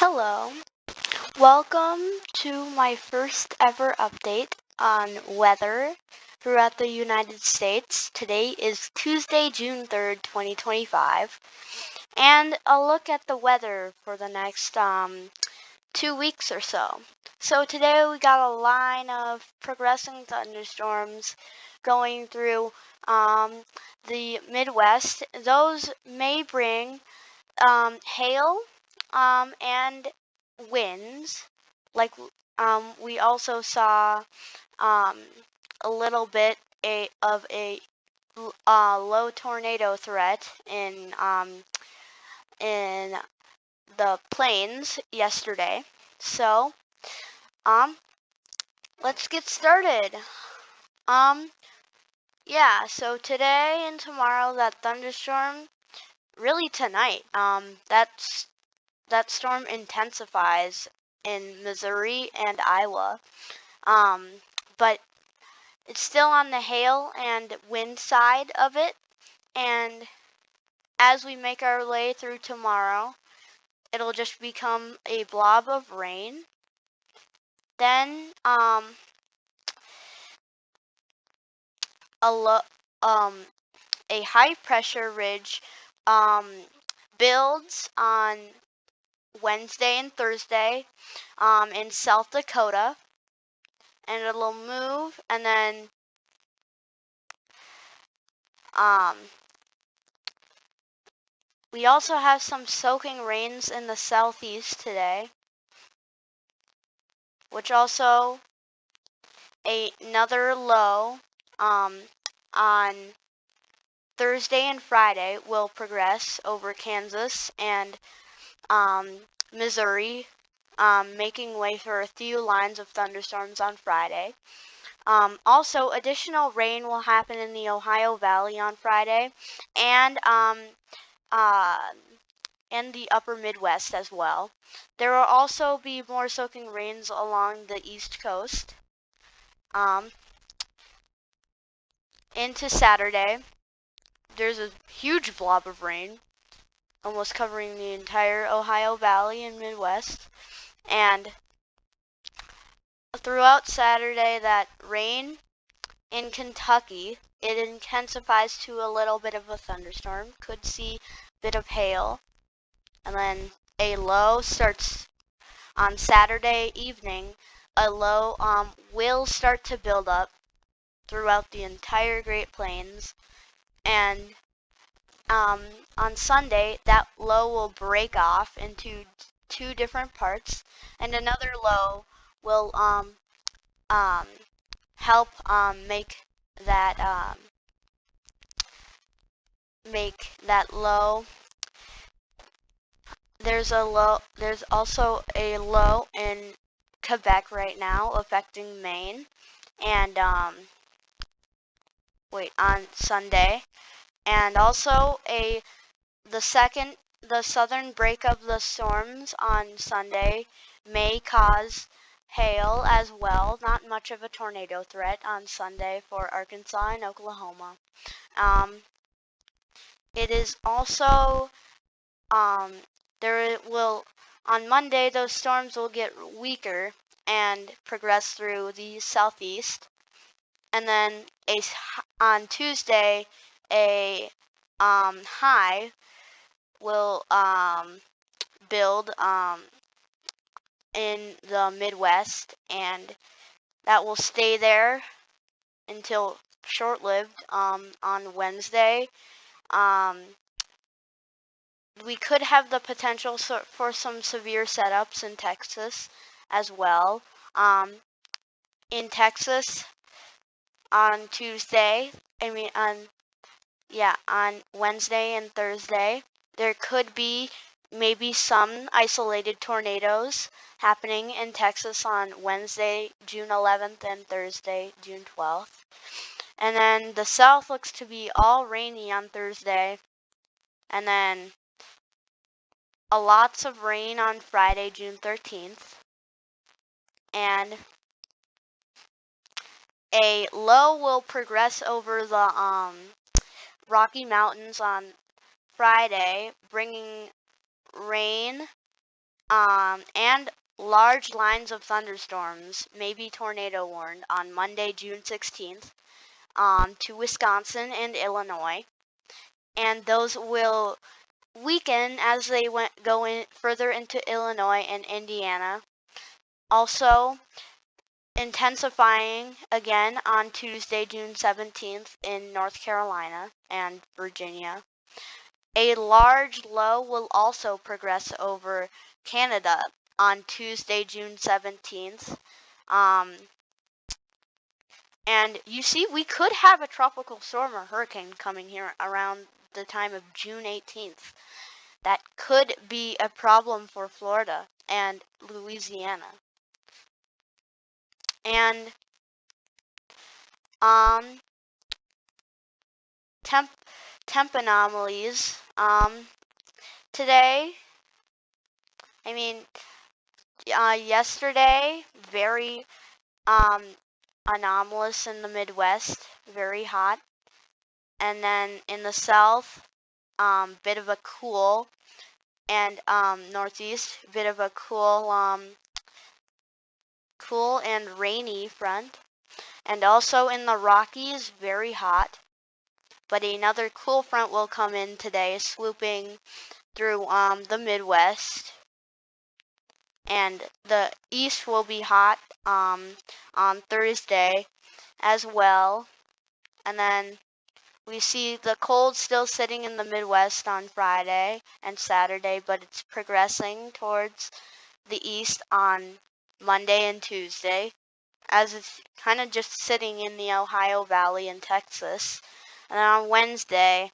Hello, welcome to my first ever update on weather throughout the United States. Today is Tuesday, June 3rd, 2025, and a look at the weather for the next 2 weeks or so. So today we got a line of progressing thunderstorms going through the Midwest. Those may bring hail and winds. Like we also saw um, a little bit of a low tornado threat in the plains yesterday. So um, let's get started. Um, yeah. So today and tomorrow, that thunderstorm. Really tonight. That storm intensifies in Missouri and Iowa. But it's still on the hail and wind side of it. And as we make our way through tomorrow, it'll just become a blob of rain. Then a high pressure ridge builds on Wednesday and Thursday in South Dakota, and it'll move, and then we also have some soaking rains in the southeast today, which also another low on Thursday and Friday will progress over Kansas and Missouri, making way for a few lines of thunderstorms on Friday. Also, additional rain will happen in the Ohio Valley on Friday, and the upper Midwest as well. There will also be more soaking rains along the East Coast. Into Saturday, there's a huge blob of rain, almost covering the entire Ohio Valley and Midwest. And throughout Saturday, that rain in Kentucky, it intensifies to a little bit of a thunderstorm. Could see a bit of hail. And then a low starts on Saturday evening. A low will start to build up throughout the entire Great Plains. And on Sunday, that low will break off into two different parts, and another low will help make that low. There's also a low in Quebec right now affecting Maine, and on Sunday, and also the southern break of the storms on Sunday may cause hail as well. Not much of a tornado threat on Sunday for Arkansas and Oklahoma. It is also on Monday, those storms will get weaker and progress through the southeast. And then on Tuesday, a high will build in the Midwest, and that will stay there until short-lived on Wednesday. We could have the potential for some severe setups in Texas as well. In Texas on Wednesday and Thursday, there could be maybe some isolated tornadoes happening in Texas on Wednesday, June 11th, and Thursday, June 12th. And then the south looks to be all rainy on Thursday, and then lots of rain on Friday, June 13th, and a low will progress over the Rocky Mountains on Friday, bringing rain and large lines of thunderstorms may be tornado warned on Monday, June 16th, to Wisconsin and Illinois. And those will weaken as they go in further into Illinois and Indiana. Also, intensifying again on Tuesday, June 17th in North Carolina and Virginia. A large low will also progress over Canada on Tuesday, June 17th. And you see, we could have a tropical storm or hurricane coming here around the time of June 18th. That could be a problem for Florida and Louisiana. And temp anomalies. Today, yesterday, very anomalous in the Midwest, very hot. And then in the south, bit of a cool, and northeast, bit of a cool and rainy front. And also in the Rockies, very hot. But another cool front will come in today, swooping through the Midwest. And the east will be hot on Thursday as well. And then we see the cold still sitting in the Midwest on Friday and Saturday, but it's progressing towards the east on Monday and Tuesday, as it's kind of just sitting in the Ohio Valley in Texas. And then on Wednesday,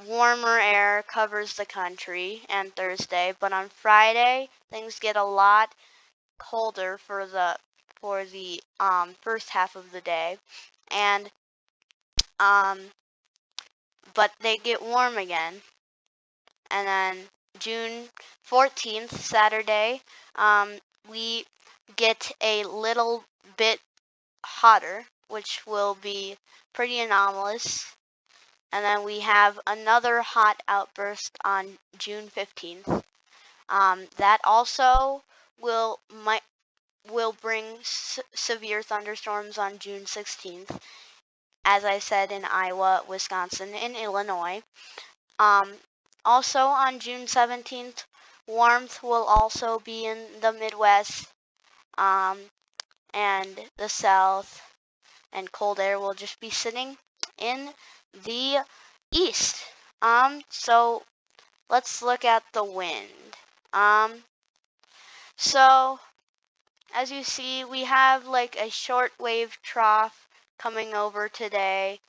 warmer air covers the country, and Thursday, but on Friday, things get a lot colder for the first half of the day, and but they get warm again. And then June 14th, Saturday, we get a little bit hotter, which will be pretty anomalous. And then we have another hot outburst on June 15th. That also will bring severe thunderstorms on June 16th, as I said, in Iowa, Wisconsin, and Illinois. Also on June 17th, warmth will also be in the Midwest and the South, and cold air will just be sitting in the East. So let's look at the wind. So as you see, we have like a shortwave trough coming over today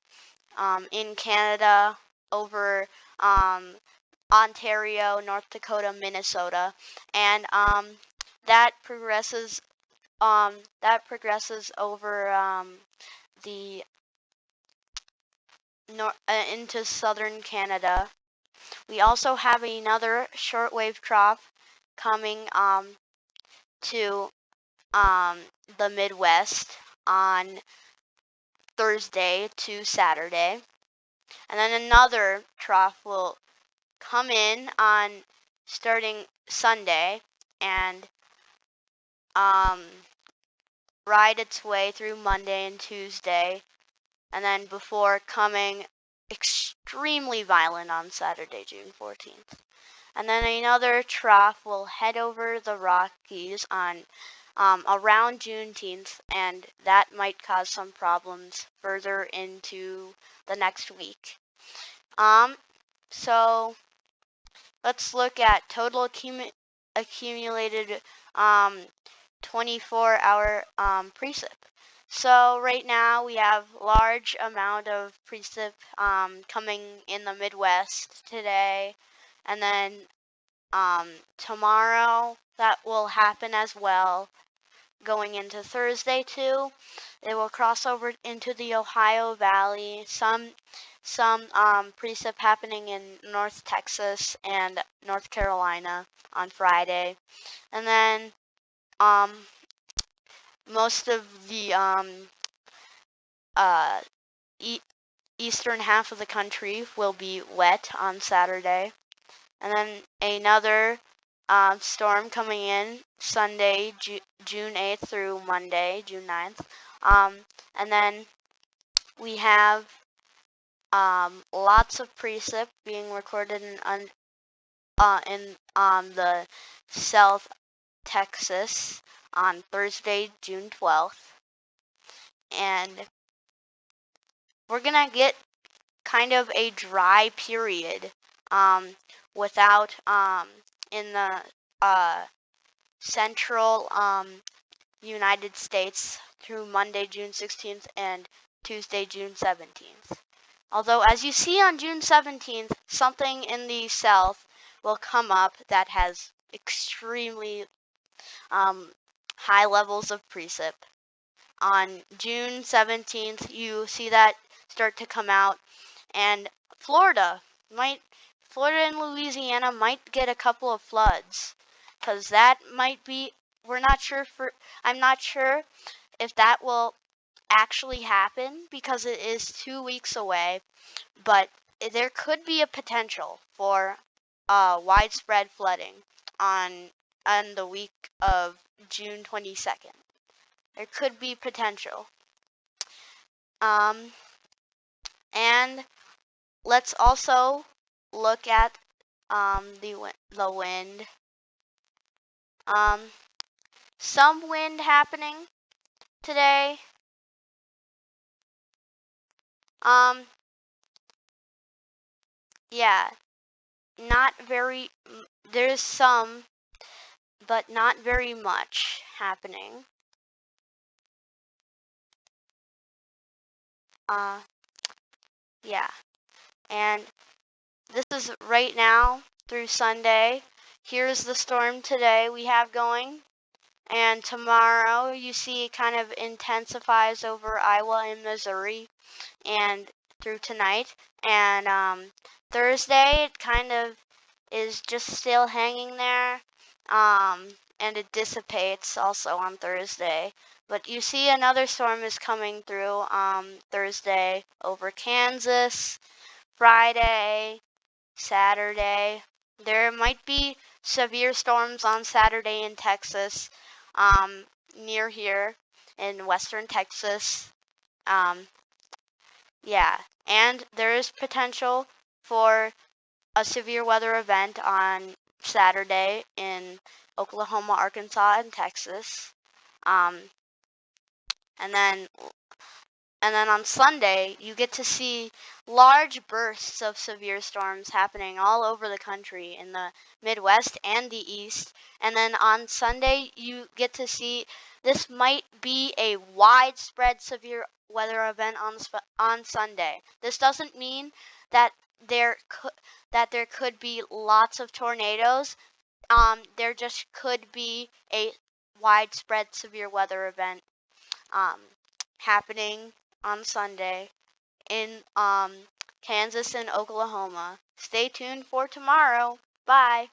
in Canada, over Ontario, North Dakota, Minnesota, and that progresses over the into southern Canada. We also have another shortwave trough coming to the Midwest on Thursday to Saturday, and then another trough will come in on starting Sunday and ride its way through Monday and Tuesday, and then before coming extremely violent on Saturday, June 14th. And then another trough will head over the Rockies on around Juneteenth, and that might cause some problems further into the next week. So let's look at total accumulated 24-hour precip. So right now we have large amount of precip coming in the Midwest today, and then tomorrow that will happen as well. Going into Thursday too, it will cross over into the Ohio Valley. Some precip happening in North Texas and North Carolina on Friday, and then most of the eastern half of the country will be wet on Saturday, and then another storm coming in Sunday, June 8th through Monday, June 9th. And then we have lots of precip being recorded in the South Texas on Thursday, June 12th. And we're gonna get kind of a dry period without in the central United States through Monday, June 16th and Tuesday, June 17th. Although, as you see on June 17th, something in the south will come up that has extremely high levels of precip. On June 17th, you see that start to come out, and Florida and Louisiana might get a couple of floods, because that might be, I'm not sure if that will actually happen because it is 2 weeks away, but there could be a potential for widespread flooding on the week of June 22nd. There could be potential. And let's also look at the wind. Some wind happening today. Yeah, not very. There's some, but not very much happening. Yeah, and this is right now through Sunday. Here's the storm today we have going. And tomorrow you see it kind of intensifies over Iowa and Missouri and through tonight. And Thursday it kind of is just still hanging there. And it dissipates also on Thursday. But you see another storm is coming through Thursday over Kansas, Friday, Saturday. There might be severe storms on Saturday in Texas, near here in western Texas. Yeah, and there is potential for a severe weather event on Saturday in Oklahoma, Arkansas, and Texas. Um, and then on Sunday, you get to see large bursts of severe storms happening all over the country in the Midwest and the East. And then on Sunday, you get to see this might be a widespread severe weather event on Sunday. This doesn't mean that there could be lots of tornadoes. There just could be a widespread severe weather event happening on Sunday in Kansas and Oklahoma. Stay tuned for tomorrow. Bye.